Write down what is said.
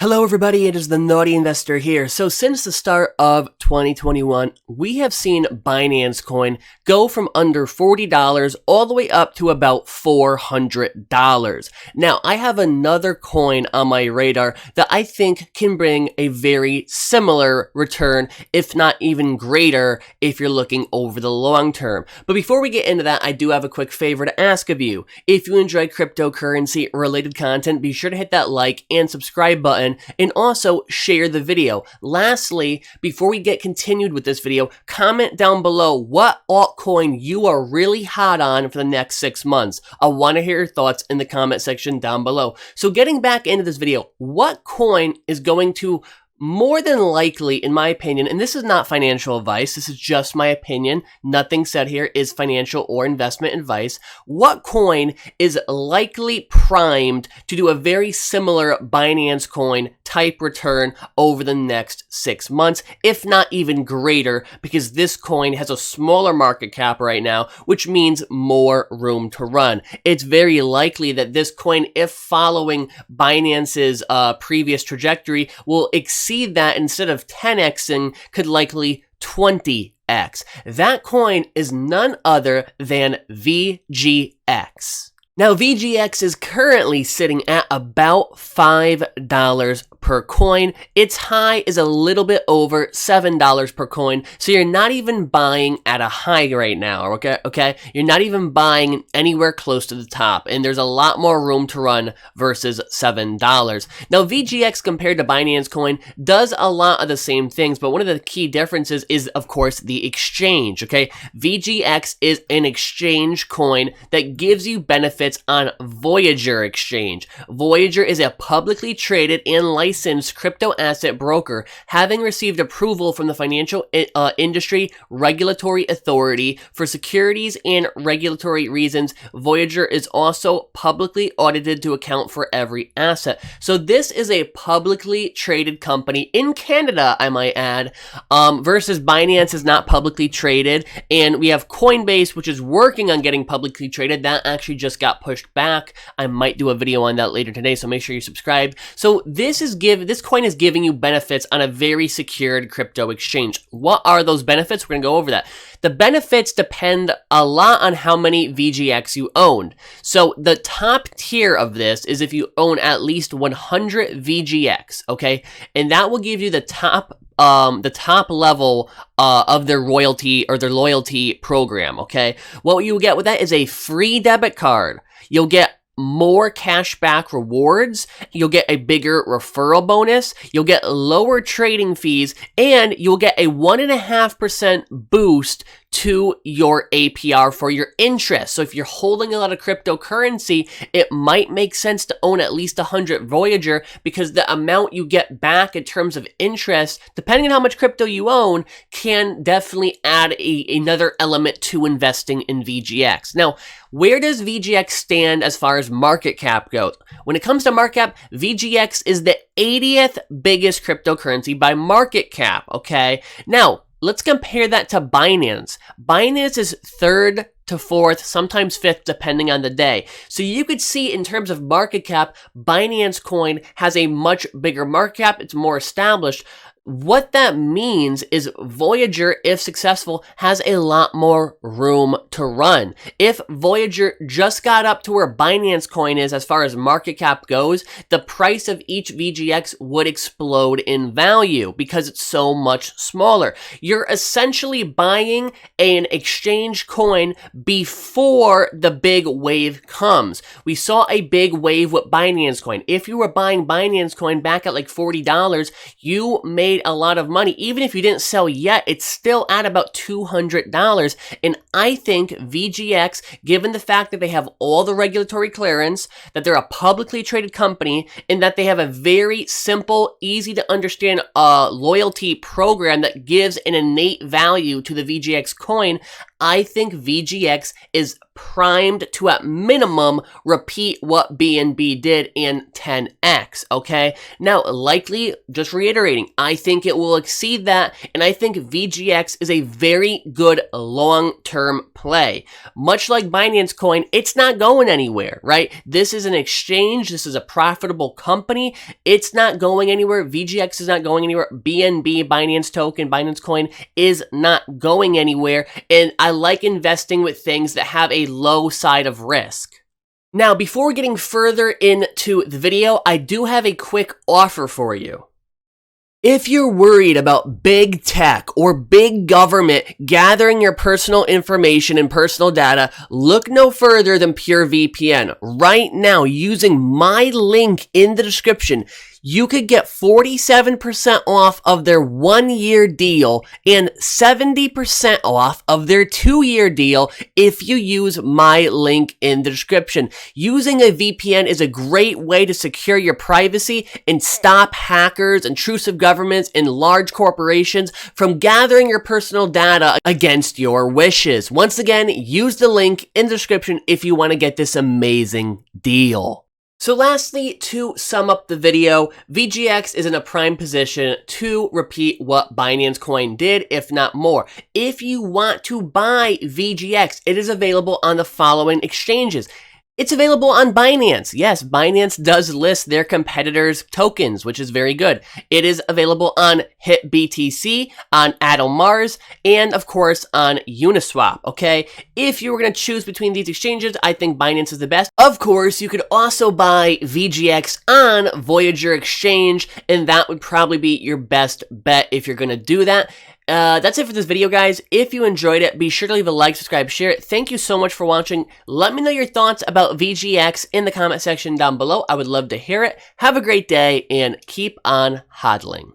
Hello everybody, it is the Naughty Investor here. So since the start of 2021, we have seen Binance Coin go from under $40 all the way up to about $400. Now, I have another coin on my radar that I think can bring a very similar return, if not even greater, if you're looking over the long term. But before we get into that, I do have a quick favor to ask of you. If you enjoy cryptocurrency related content, be sure to hit that like and subscribe button, and also share the video. Lastly, before we get continued with this video, comment down below what altcoin you are really hot on for the next 6 months. I want to hear your thoughts in the comment section down below. So getting back into this video, what coin is going to more than likely, in my opinion, and this is not financial advice, this is just my opinion, nothing said here is financial or investment advice. What coin is likely primed to do a very similar Binance coin type return over the next 6 months, if not even greater, because this coin has a smaller market cap right now, which means more room to run. It's very likely that this coin, if following Binance's previous trajectory, will exceed that. Instead of 10xing, could likely 20x. That coin is none other than VGX. Now, VGX is currently sitting at about $5 per coin. Its high is a little bit over $7 per coin, so you're not even buying at a high right now, okay? You're not even buying anywhere close to the top, and there's a lot more room to run versus $7. Now, VGX compared to Binance Coin does a lot of the same things, but one of the key differences is, of course, the exchange, okay? VGX is an exchange coin that gives you benefits on Voyager exchange. Voyager is a publicly traded and licensed crypto asset broker, having received approval from the Financial Industry Regulatory Authority for securities and regulatory reasons. Voyager is also publicly audited to account for every asset. So this is a publicly traded company in Canada, I might add, versus Binance is not publicly traded, and we have Coinbase, which is working on getting publicly traded. That actually just got pushed back. I might do a video on that later today, so make sure you subscribe. So this coin is giving you benefits on a very secured crypto exchange. What are those benefits? We're gonna go over that. The benefits depend a lot on how many VGX you owned. So the top tier of this is if you own at least 100 VGX, okay? And that will give you the top level of their royalty or their loyalty program, okay? What you get with that is a free debit card. You'll get more cashback rewards, you'll get a bigger referral bonus, you'll get lower trading fees, and you'll get a 1.5% boost to your APR for your interest. So if you're holding a lot of cryptocurrency, it might make sense to own at least 100 Voyager, because the amount you get back in terms of interest, depending on how much crypto you own, can definitely add another element to investing in VGX. Now, where does VGX stand as far as market cap goes? When it comes to market cap, VGX is the 80th biggest cryptocurrency by market cap, okay? Now, let's compare that to Binance. Binance is third to fourth, sometimes fifth, depending on the day. So you could see in terms of market cap, Binance Coin has a much bigger market cap. It's more established. What that means is Voyager, if successful, has a lot more room to run. If Voyager just got up to where Binance Coin is as far as market cap goes, the price of each VGX would explode in value because it's so much smaller. You're essentially buying an exchange coin before the big wave comes. We saw a big wave with Binance Coin. If you were buying Binance Coin back at like $40, you made a lot of money. Even if you didn't sell yet, it's still at about $200. And I think VGX, given the fact that they have all the regulatory clearance, that they're a publicly traded company, and that they have a very simple, easy to understand loyalty program that gives an innate value to the VGX coin, I think VGX is primed to at minimum repeat what BNB did in 10x, okay? Now, likely, just reiterating, I think it will exceed that, and I think VGX is a very good long-term play. Much like Binance Coin, it's not going anywhere, right? This is an exchange, this is a profitable company, it's not going anywhere, VGX is not going anywhere, BNB, Binance Token, Binance Coin is not going anywhere, and I like investing with things that have a low side of risk. Now, before getting further into the video, I do have a quick offer for you. If you're worried about big tech or big government gathering your personal information and personal data, look no further than PureVPN. Right now, using my link in the description, you could get 47% off of their 1-year deal and 70% off of their 2-year deal if you use my link in the description. Using a VPN is a great way to secure your privacy and stop hackers, intrusive governments, and large corporations from gathering your personal data against your wishes. Once again, use the link in the description if you want to get this amazing deal. So lastly, to sum up the video, VGX is in a prime position to repeat what Binance Coin did, if not more. If you want to buy VGX, it is available on the following exchanges. It's available on Binance. Yes, Binance does list their competitors' tokens, which is very good. It is available on HitBTC, on Atomars, and of course on Uniswap, okay? If you were going to choose between these exchanges, I think Binance is the best. Of course, you could also buy VGX on Voyager exchange, and that would probably be your best bet if you're going to do that. That's it for this video, guys. If you enjoyed it, be sure to leave a like, subscribe, share it. Thank you so much for watching. Let me know your thoughts about VGX in the comment section down below. I would love to hear it. Have a great day and keep on hodling.